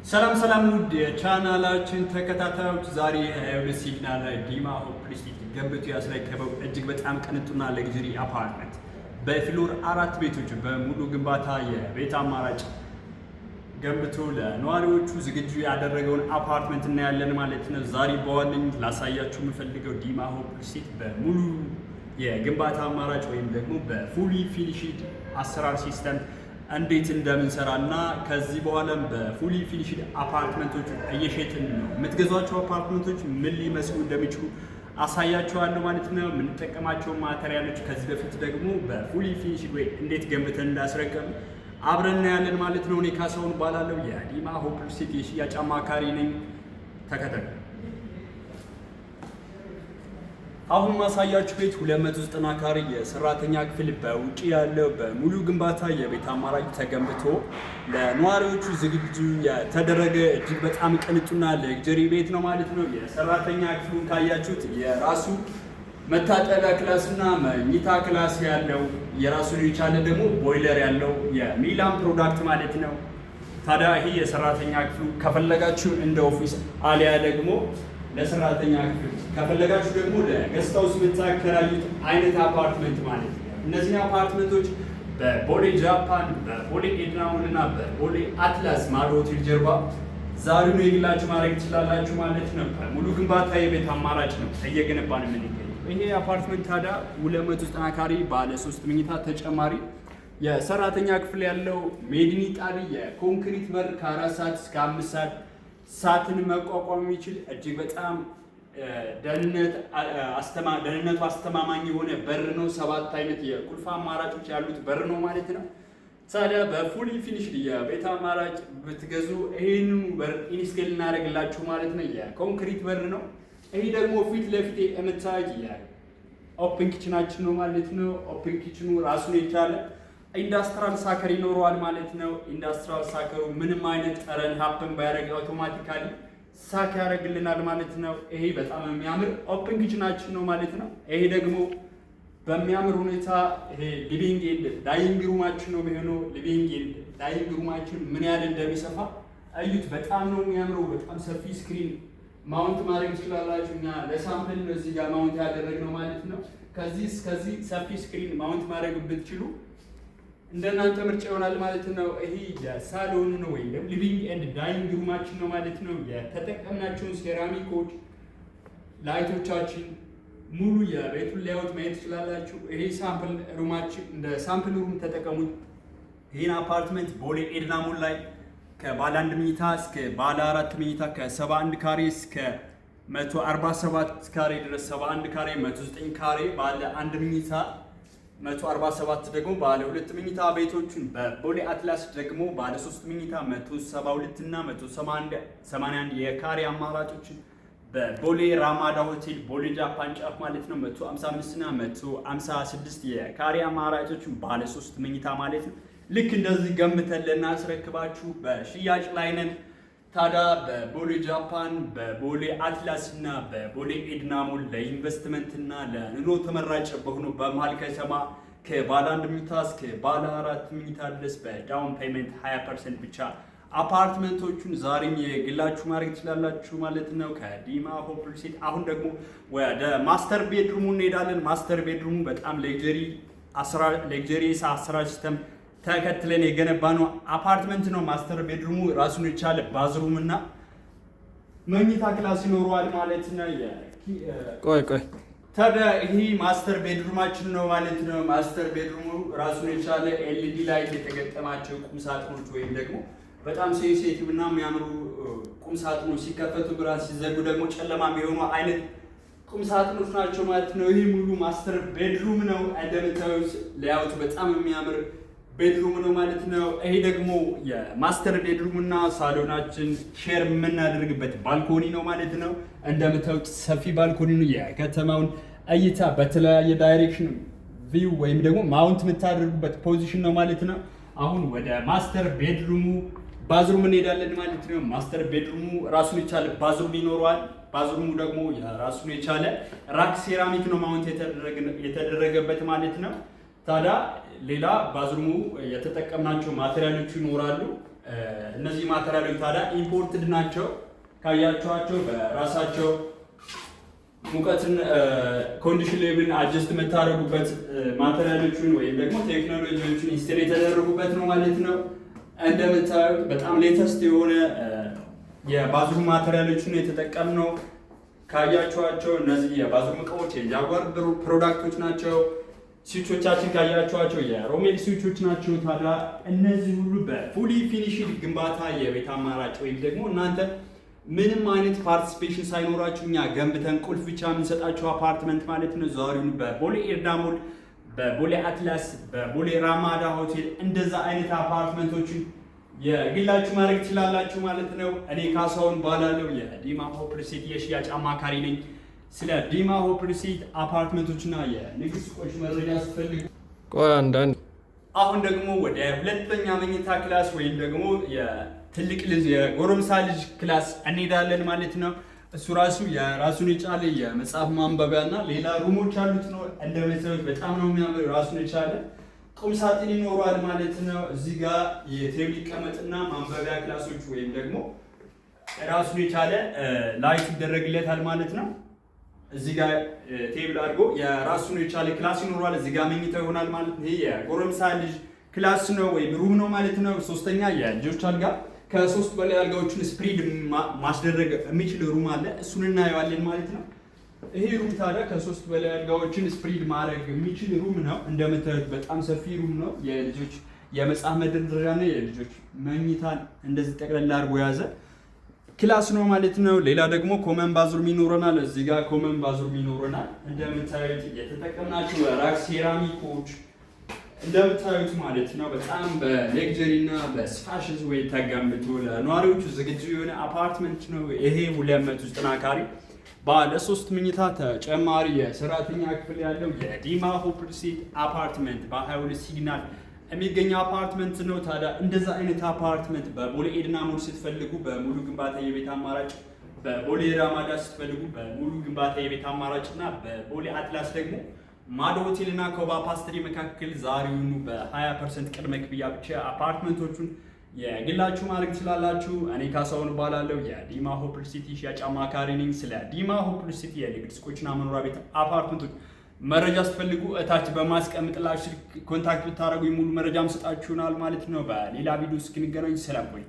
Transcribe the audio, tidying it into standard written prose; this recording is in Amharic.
ሰላም ውድ የቻናላችን ተከታታዮች ዛሬ የሁለት ሲግናል ላይ ዲማ ሆፕ ሪል ገንብቶ ያስረከበው እጅግ በጣም ቅንጡና ለግዠሪ አፓርትመንት በፍሎር 4 ቤቶች በሙሉ ግንባታ የቤት አማራጭ ገንብቶ ለነዋሪዎቹ ዝግጁ ያደረገውን አፓርትመንት እናያለን ማለት ነው። ዛሬ በዋነኝነት ላሳያችሁ የምፈልገው ዲማ ሆፕ ሪል በሙሉ የግንባታ አማራጭ ወይም ደግሞ በፉሊ ፊኒሽድ አሰራር ሲስተም እንዴት እንደምንሰራና ከዚህ በኋላም በፉሊ ፊኒሽድ አፓርትመንቶች እየሸጥን ነው። የምትገዟቸው አፓርትመንቶች ምን ሊመስሉ እንደሚችሉ አሳያችኋለሁ ማለት ነው። የምንጠቀማቸው ማቴሪያሎች ከዚህ በፊት ደግሞ በፉሊ ፊኒሽድ ወይ እንዴት ገንብተን እንዳስረከብ አብረን እናያለን ማለት ነው። እኔ ካሳሁን እባላለሁ። የዲማ ሆፕ ሪል የሽያጭ አማካሪ ነኝ። ተከተሉ። አሁን ማሳያችሁ ቤት 290 ካሬ የሰራተኛ ክፍል በውጪ ያለው በሙሉ ግንባታ የቤት አማራጭ ተገንብቶ ለነዋሪዎቹ ዝግጁ የተደረገ እጅግ በጣም ቅንጡና ለግዠሪ ቤት ነው ማለት ነው። የሰራተኛ ክፍሉን ካያችሁት የራሱ መታጠቢያ ክላስና መኝታ ክላስ ያለው የራሱን የቻለ ደግሞ ቦይለር ያለው የሚላን ፕሮዳክት ማለት ነው። ታዲያ ይሄ የሰራተኛ ክፍሉ ከፈለጋችሁ እንደ ኦፊስ አሊያ ደግሞ ለሰራተኛ ክፍል ከፈለጋችሁ ደግሞ ለገስት ሃውስ የምታከራዩት አይነት አፓርትመንት ማለት ነው። እነዚህ አፓርትመንቶች በቦሌ ጃፓን፣ በቦሌ ኤድና ሞል እና በቦሌ አትላስ ማዶ ሆቴል ጀርባ ዛሬ ነው የግላችሁ ማድረግ ትችላላችሁ ማለት ነው። ሙሉ ግንባታ የቤት አማራጭ ነው እየገነባን የምንገኘው። ይሄ አፓርትመንት ታዲያ 290 ካሬ ባለ 3 መኝታ ተጨማሪ የሰራተኛ ክፍል ያለው ሜድን ኢጣሊ የኮንክሪት በር ከ4 ሰዓት እስከ 5 ሰዓት ሰዓትን መቋቋም የሚችል እጅግ በጣም ደህንነቱ አስተማማኝ የሆነ በር ነው። 7 አይነት የቁልፍ አማራጮች ያሉት በር ነው ማለት ነው። ታዲያ በፉሊ ፊኒሽድ የቤት አማራጭ ብትገዙ ይህንን በር ኢንስቴል እናደርግላችሁ ማለት ነው። የኮንክሪት በር ነው። ይህ ደግሞ ፊት ለፊት የምታዩት ኦፕን ኪችናችን ነው ማለት ነው። ኦፕን ኪችኑ ራሱን የቻለ ኢንዳስትሪያል ሳከር ይኖረዋል ማለት ነው። ኢንዳስትሪያል ሳከሩ ምንም አይነት ጠረን ሀፕን ባያደርግ አውቶማቲካሊ ሳክ ያደርግልናል ማለት ነው። ይሄ በጣም የሚያምር ኦፕን ኪችናችን ነው ማለት ነው። ይሄ ደግሞ በሚያምር ሁኔታ ይሄ ሊቪንግ ኤንድ ዳይኒንግ ሩማችን ነው የሚሆነው። ሊቪንግ ኤንድ ዳይኒንግ ሩማችን ምን ያህል እንደሚሰፋ እዩት። በጣም ነው የሚያምረው። በጣም ሰፊ ስክሪን ማውንት ማድረግ ትችላላችሁ። እና ለሳምፕል ነው እዚህ ጋር ማውንት ያደረግነው ማለት ነው። ከዚህ እስከዚህ ሰፊ ስክሪን ማውንት ማድረግ ብትችሉ እንደናንተ ምርጫ ይሆናል ማለት ነው። ይሄ የሳሎን ነው ወይም ሊቪንግ ኤንድ ዳይኒንግ ሩማችን ነው ማለት ነው። የተጠቀምናቸውን ሴራሚኮች፣ ላይቶቻችን ሙሉ የቤቱን ሌአውት ማየት ትችላላችሁ። ይሄ ሳምፕል ሩማችን እንደ ሳምፕል ሩም ተጠቀሙት። ይህን አፓርትመንት ቦሌ ኤድና ሞል ላይ ከባለ 1 መኝታ እስከ ባለ 4 መኝታ ከ71 ካሬ እስከ 147 ካሬ ድረስ 71 ካሬ፣ 109 ካሬ ባለ 1 መኝታ 147 ደግሞ ባለ 2 መኝታ ቤቶችን በቦሌ አትላስ ደግሞ ባለ 3 መኝታ 172 እና 181 የካሬ አማራጮችን በቦሌ ራማዳ ሆቴል ቦሌ ጃፓን ጫፍ ማለት ነው 155 እና 156 የካሬ አማራጮችን ባለ 3 መኝታ ማለት ነው። ልክ እንደዚህ ገምተን ልናስረክባችሁ በሽያጭ ላይ ነን። ታዲያ በቦሌ ጃፓን፣ በቦሌ አትላስ እና በቦሌ ኤድና ሞል ለኢንቨስትመንት እና ለኑሮ ተመራጭ በሆነው በመሀል ከተማ ከባለ 1 መኝታ እስከ ባለ 4 መኝታ ድረስ በዳውን ፔመንት 20% ብቻ አፓርትመንቶቹን ዛሬም የግላችሁ ማድረግ ትችላላችሁ ማለት ነው ከዲማ ሆፕ ሪል። አሁን ደግሞ ወደ ማስተር ቤድሩሙ እንሄዳለን። ማስተር ቤድሩሙ በጣም ሌግዠሪ አሰራር ሲስተም ተከትለን የገነባነው አፓርትመንት ነው። ማስተር ቤድሩሙ ራሱን የቻለ ባዝሩም እና መኝታ ክላስ ይኖረዋል ማለት ነው። ቆይ ታዲያ ይሄ ማስተር ቤድሩማችን ነው ማለት ነው። ማስተር ቤድሩሙ ራሱን የቻለ ኤልኢዲ ላይት የተገጠማቸው ቁም ሳጥኖች ወይም ደግሞ በጣም ሴንሲቲቭ እና የሚያምሩ ቁም ሳጥኖች ሲከፈቱ ብርሃን ሲዘጉ ደግሞ ጨለማ የሚሆኑ አይነት ቁም ሳጥኖች ናቸው ማለት ነው። ይሄ ሙሉ ማስተር ቤድሩም ነው። እንደምታዩት ሌአውቱ በጣም የሚያምር ቤድሩም ነው ማለት ነው። ይሄ ደግሞ የማስተር ቤድሩም እና ሳሎናችን ሼር የምናደርግበት ባልኮኒ ነው ማለት ነው። እንደምታዩት ሰፊ ባልኮኒ ነው። የከተማውን እይታ በተለያየ ዳይሬክሽን ቪው ወይም ደግሞ ማውንት የምታደርጉበት ፖዚሽን ነው ማለት ነው። አሁን ወደ ማስተር ቤድሩሙ ባዝሩም እንሄዳለን ማለት ነው። ማስተር ቤድሩሙ ራሱን የቻለ ባዝሩም ይኖረዋል። ባዝሩሙ ደግሞ ራሱን የቻለ ራክ ሴራሚክ ነው ማውንት የተደረገበት ማለት ነው። ታዲያ ሌላ ባዝሩሙ የተጠቀምናቸው ማቴሪያሎች ይኖራሉ። እነዚህ ማቴሪያሎች ታዲያ ኢምፖርትድ ናቸው። ካያችኋቸው በራሳቸው ሙቀትን ኮንዲሽን ሌቭል አጀስት የምታደርጉበት ማቴሪያሎችን ወይም ደግሞ ቴክኖሎጂዎችን ኢንስቴል የተደረጉበት ነው ማለት ነው። እንደምታዩት በጣም ሌተስት የሆነ የባዝሩም ማቴሪያሎችን የተጠቀምነው። ካያችኋቸው እነዚህ የባዝሩም እቃዎች የጃጓር ፕሮዳክቶች ናቸው። ስዊቾቻችን ካያችኋቸው የሮሜል ስዊቾች ናቸው። ታዲያ እነዚህ ሁሉ በፉሊ ፊኒሽድ ግንባታ የቤት አማራጭ ወይም ደግሞ እናንተ ምንም አይነት ፓርቲሲፔሽን ሳይኖራችሁ እኛ ገንብተን ቁልፍ ብቻ የምንሰጣችሁ አፓርትመንት ማለት ነው። ዛሬውን በቦሌ ኤርዳ ሞል፣ በቦሌ አትላስ፣ በቦሌ ራማዳ ሆቴል እንደዛ አይነት አፓርትመንቶችን የግላችሁ ማድረግ ትችላላችሁ ማለት ነው። እኔ ካሳሁን ባላለው የዲማ ሆፕ ሪል ስቴት የሽያጭ አማካሪ ነኝ። ስለ ዲማ ሆፕ ሪል ስቴት አፓርትመንቶችና የንግድ ሱቆች መረጃ ስትፈልጉ አሁን ደግሞ ወደ ሁለተኛ መኝታ ክላስ ወይም ደግሞ የትልቅ ልጅ የጎረምሳ ልጅ ክላስ እንሄዳለን ማለት ነው። እሱ የራሱን የቻለ የመጽሐፍ ማንበቢያና ሌላ ሩሞች አሉት ነው። እንደምታዩት በጣም ነው የሚያምር። ራሱን የቻለ ቁም ሳጥን ይኖረዋል ማለት ነው። እዚህ ጋር የቴብል ይቀመጥና ማንበቢያ ክላሶች ወይም ደግሞ ራሱን የቻለ ላይት ይደረግለታል ማለት ነው። እዚህ ጋር ቴብል አድርጎ የራሱን የቻለ ክላስ ይኖረዋል። እዚህ ጋር መኝታ ይሆናል ማለት ነው። ይሄ የጎረምሳ ልጅ ክላስ ነው ወይም ሩም ነው ማለት ነው። ሶስተኛ የልጆች አልጋ ከሶስት በላይ አልጋዎችን ስፕሪድ ማስደረግ የሚችል ሩም አለ። እሱን እናየዋለን ማለት ነው። ይሄ ሩም ታዲያ ከሶስት በላይ አልጋዎችን ስፕሪድ ማድረግ የሚችል ሩም ነው። እንደምታዩት በጣም ሰፊ ሩም ነው። የልጆች የመጽሐፍ መደርደሪያ እና የልጆች መኝታን እንደዚህ ጠቅላላ አድርጎ የያዘ ክላስ ነው ማለት ነው። ሌላ ደግሞ ኮመን ባዝሩም ይኖረናል። እዚህ ጋር ኮመን ባዝሩም ይኖረናል። እንደምታዩት የተጠቀምናቸው ራክ ሴራሚኮች እንደምታዩት ማለት ነው። በጣም በሌክጀሪ እና በስፓሽስ ወይ ተገንብቶ ለነዋሪዎቹ ዝግጁ የሆነ አፓርትመንት ነው። ይሄ 290 ካሬ ባለ 3 መኝታ ተጨማሪ የሰራተኛ ክፍል ያለው የዲማ ሆፕ ሪል ስቴት አፓርትመንት በ22 ሲግናል የሚገኝ አፓርትመንት ነው። ታዲያ እንደዛ አይነት አፓርትመንት በቦሌ ኤድና ሞል ስትፈልጉ በሙሉ ግንባታ የቤት አማራጭ፣ በቦሌ ራማዳ ስትፈልጉ በሙሉ ግንባታ የቤት አማራጭ እና በቦሌ አትላስ ደግሞ ማዶ ሆቴል እና ኮባ ፓስትሪ መካከል ዛሬውኑ በ20% ቅድመ ክፍያ ብቻ አፓርትመንቶቹን የግላችሁ ማድረግ ትችላላችሁ። እኔ ካሳሁን እባላለሁ የዲማ ሆፕ ሪል ስቴት የሽያጭ አማካሪ ነኝ። ስለ ዲማ ሆፕ ሪል ስቴት የንግድ ሱቆችና መኖሪያ ቤት አፓርትመንቶች መረጃ ስትፈልጉ እታች በማስቀምጥላችሁ ኮንታክት ብታደርጉ ሙሉ መረጃ መስጣችሁናል ማለት ነው። በሌላ ቪዲዮ እስክንገናኝ ሰላም ቆዩ።